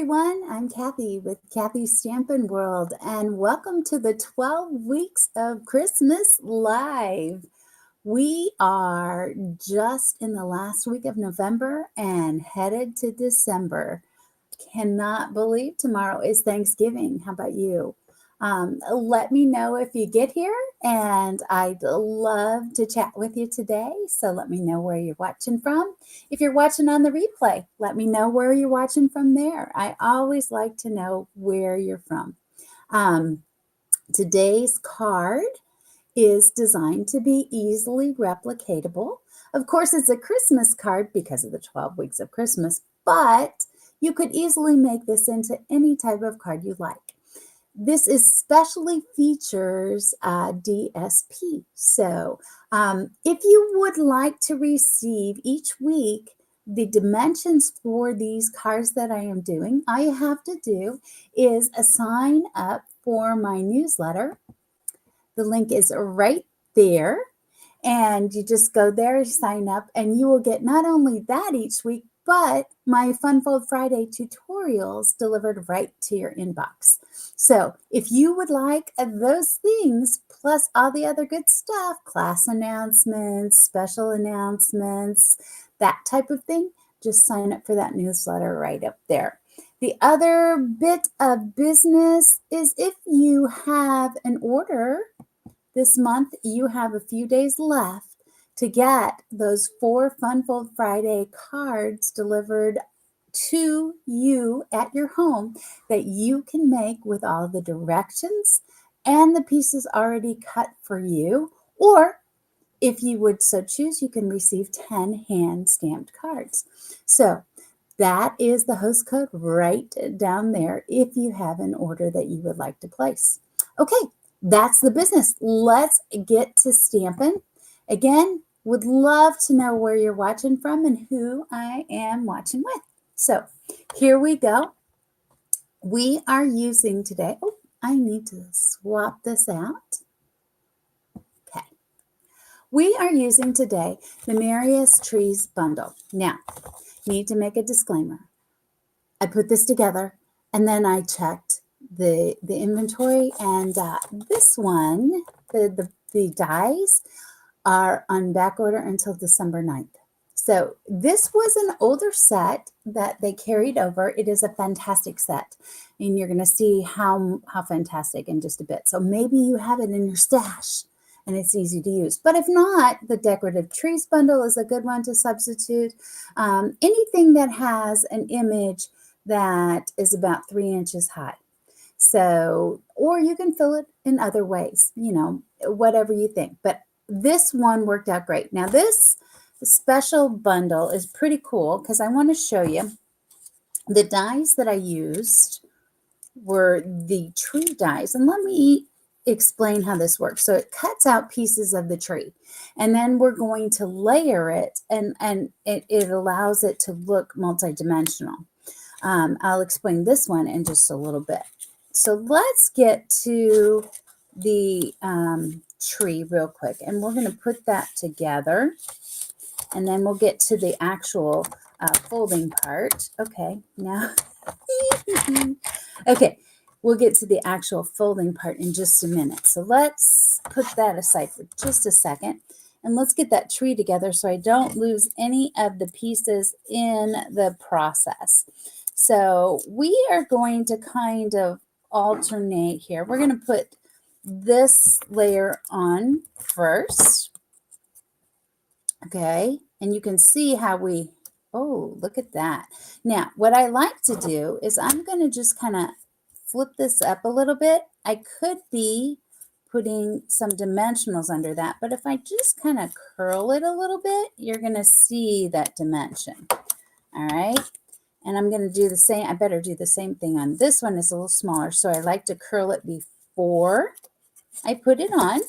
everyone. I'm Kathy with Kathy's Stampin' World, and welcome to the 12 Weeks of Christmas Live. We are just in the last week of November and headed to December. Cannot believe tomorrow is Thanksgiving. How about you? Let me know if you get here, and I'd love to chat with you today. So let me know where you're watching from. If you're watching on the replay, let me know where you're watching from there. I always like to know where you're from. Today's card is designed to be easily replicatable. Of course, it's a Christmas card because of the 12 weeks of Christmas, but you could easily make this into any type of card you like. This especially features DSP. So if you would like to receive each week the dimensions for these cards that I am doing, all you have to do is sign up for my newsletter. The link is right there. And you just go there, sign up, and you will get not only that each week, but my Fun Fold Friday tutorials delivered right to your inbox. So if you would like those things, plus all the other good stuff, class announcements, special announcements, that type of thing, just sign up for that newsletter right up there. The other bit of business is if you have an order this month, you have a few days left to get those 4 Fun Fold Friday cards delivered to you at your home that you can make with all the directions and the pieces already cut for you. Or if you would so choose, you can receive 10 hand-stamped cards. So that is the host code right down there if you have an order that you would like to place. Okay, that's the business. Let's get to stamping. Again, would love to know where you're watching from and who I am watching with. So here we go. We are using today, I need to swap this out. Okay. We are using today the Merriest Trees bundle. Now, need to make a disclaimer. I put this together and then I checked the inventory, and this one, the dies are on back order until December 9th. So this was an older set that they carried over. It is a fantastic set, and you're going to see how fantastic in just a bit. So maybe you have it in your stash and it's easy to use. But if not, the Decorative Trees bundle is a good one to substitute. Anything that has an image that is about 3 inches high. So, or you can fill it in other ways, whatever you think. But this one worked out great. Now, this special bundle is pretty cool because I want to show you the dies that I used were the tree dies. And let me explain how this works. So it cuts out pieces of the tree, and then we're going to layer it, and it allows it to look multidimensional. I'll explain this one in just a little bit. So let's get to the tree real quick, and we're going to put that together, and then we'll get to the actual folding part. Okay, now, okay, we'll get to the actual folding part in just a minute. So let's put that aside for just a second, and let's get that tree together so I don't lose any of the pieces in the process. So we are going to kind of alternate here. We're going to put this layer on first. Okay, and you can see how look at that. Now, what I like to do is I'm going to just kind of flip this up a little bit. I could be putting some dimensionals under that, but if I just kind of curl it a little bit, you're going to see that dimension. All right. And I'm going to do the same. I better do the same thing on this one. It's a little smaller, so I like to curl it before I put it on.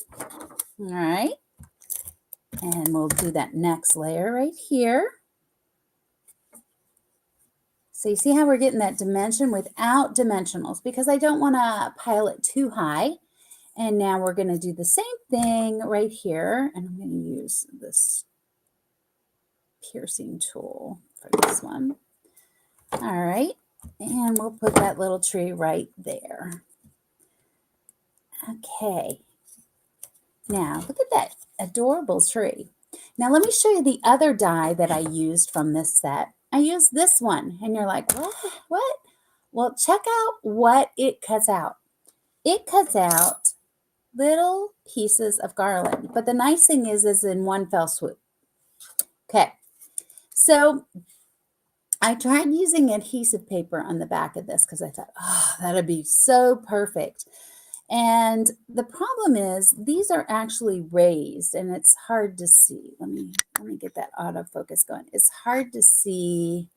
All right. And we'll do that next layer right here. So you see how we're getting that dimension without dimensionals, because I don't want to pile it too high. And now we're going to do the same thing right here. And I'm going to use this piercing tool for this one. All right. And we'll put that little tree right there. Okay. Now, look at that adorable tree. Now, let me show you the other die that I used from this set. I used this one. And you're like, what? What? Well, check out what it cuts out. It cuts out little pieces of garland. But the nice thing is in one fell swoop. Okay. So I tried using adhesive paper on the back of this because I thought, oh, that'd be so perfect. And the problem is these are actually raised and it's hard to see. Let me get that autofocus going. It's hard to see.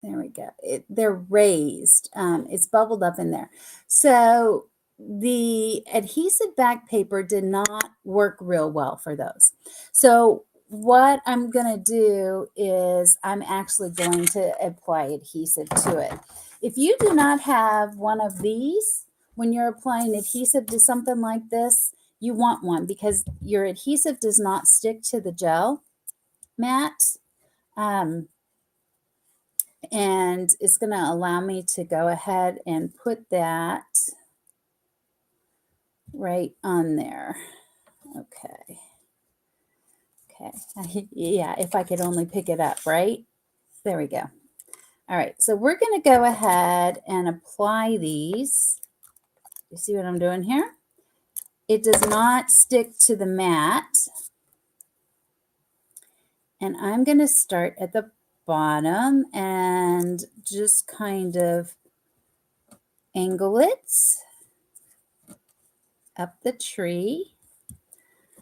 There we go. They're raised. It's bubbled up in there. So the adhesive back paper did not work real well for those. So what I'm going to do is I'm actually going to apply adhesive to it. If you do not have one of these, when you're applying adhesive to something like this, you want one because your adhesive does not stick to the gel mat. And it's going to allow me to go ahead and put that right on there. Okay. Okay. Yeah, if I could only pick it up, right? There we go. All right, so we're going to go ahead and apply these. You see what I'm doing here? It does not stick to the mat. And I'm going to start at the bottom and just kind of angle it up the tree.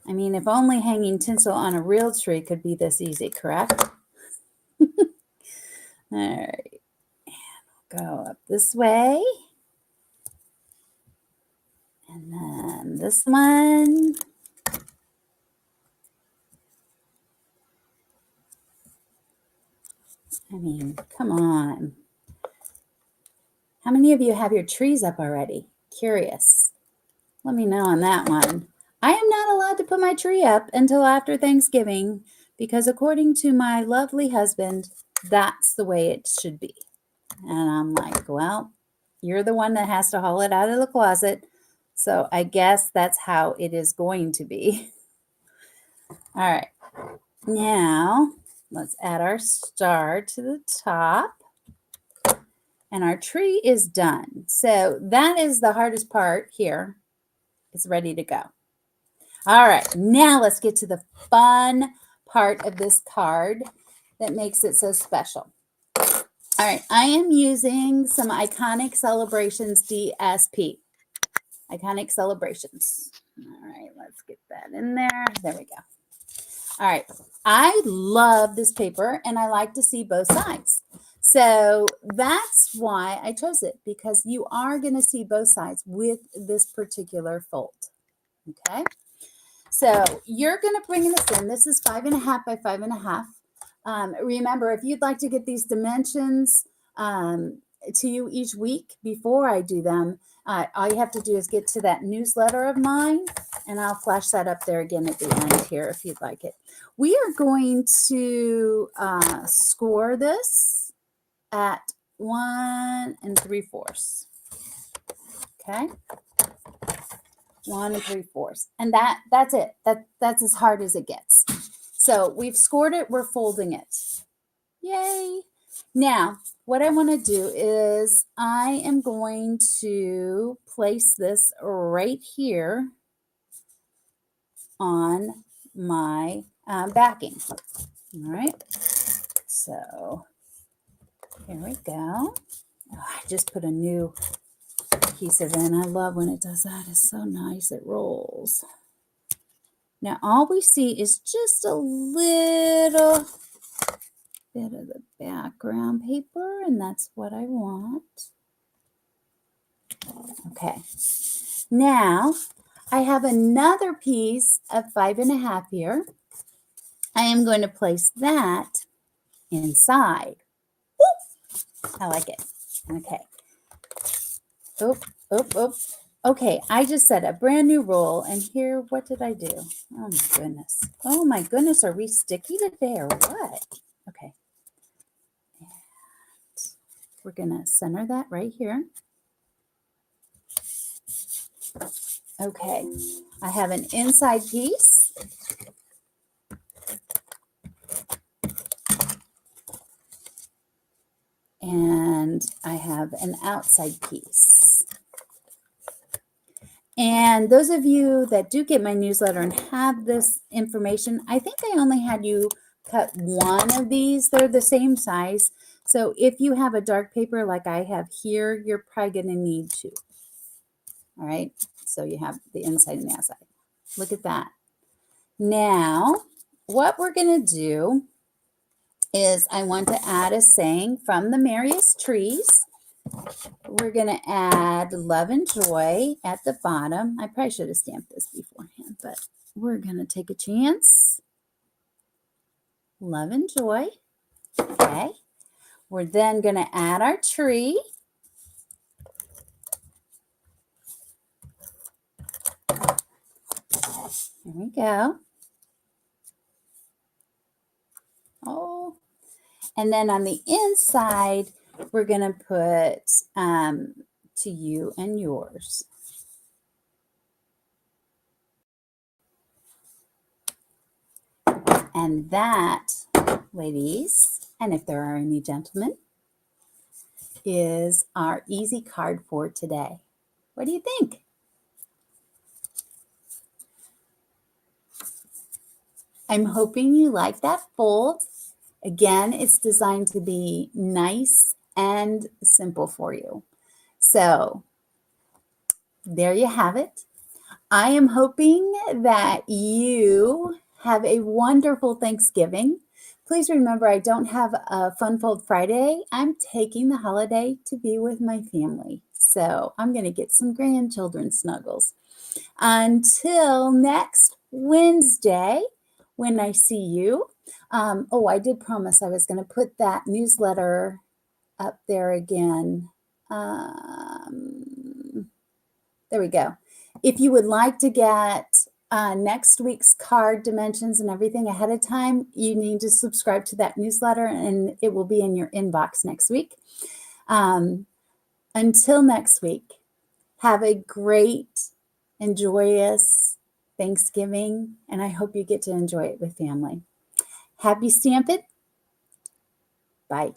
I mean, if only hanging tinsel on a real tree could be this easy, correct? All right. And we'll go up this way. And then this one. I mean, come on. How many of you have your trees up already? Curious. Let me know on that one. I am not allowed to put my tree up until after Thanksgiving because according to my lovely husband, that's the way it should be. And I'm like, well, you're the one that has to haul it out of the closet. So I guess that's how it is going to be. All right. Now, let's add our star to the top. And our tree is done. So that is the hardest part here. It's ready to go. All right, now let's get to the fun part of this card that makes it so special. All right, I am using some Iconic Celebrations DSP. Iconic Celebrations. All right, let's get that in there. There we go. All right, I love this paper and I like to see both sides. So that's why I chose it, because you are going to see both sides with this particular fold. Okay. So you're going to bring this in. This is 5.5 by 5.5. Remember, if you'd like to get these dimensions to you each week before I do them, all you have to do is get to that newsletter of mine, and I'll flash that up there again at the end here if you'd like it. We are going to score this at 1 3/4. Okay. 1 3/4. And that's it. That's as hard as it gets. So we've scored it. We're folding it. Yay. Now, what I want to do is I am going to place this right here on my backing. All right. So here we go. Oh, I just put a new adhesive in. I love when it does that. It's so nice. It rolls. Now all we see is just a little bit of the background paper, and that's what I want. Okay. Now I have another piece of 5.5 here. I am going to place that inside. Woo! I like it. Okay. Oop, oop, oop. Okay, I just set a brand new roll, and here, what did I do? Oh my goodness. Oh my goodness, are we sticky today or what? Okay. We're going to center that right here. Okay, I have an inside piece. And I have an outside piece. And those of you that do get my newsletter and have this information, I think I only had you cut one of these. They're the same size. So if you have a dark paper like I have here, you're probably going to need two. All right. So you have the inside and the outside. Look at that. Now, what we're going to do is I want to add a saying from the Merriest Trees. We're going to add love and joy at the bottom. I probably should have stamped this beforehand, but we're going to take a chance. Love and joy. Okay. We're then going to add our tree. There we go. Oh. And then on the inside, we're going to put to you and yours. And that, ladies, and if there are any gentlemen, is our easy card for today. What do you think? I'm hoping you like that fold. Again, it's designed to be nice and simple for you. So there you have it. I am hoping that you have a wonderful Thanksgiving. Please remember, I don't have a Fun Fold Friday. I'm taking the holiday to be with my family. So I'm going to get some grandchildren snuggles. Until next Wednesday, when I see you. Oh, I did promise I was going to put that newsletter up there again. There we go. If you would like to get next week's card dimensions and everything ahead of time, you need to subscribe to that newsletter and it will be in your inbox next week. Until next week, have a great and joyous Thanksgiving, and I hope you get to enjoy it with family. Happy Stampin'. Bye.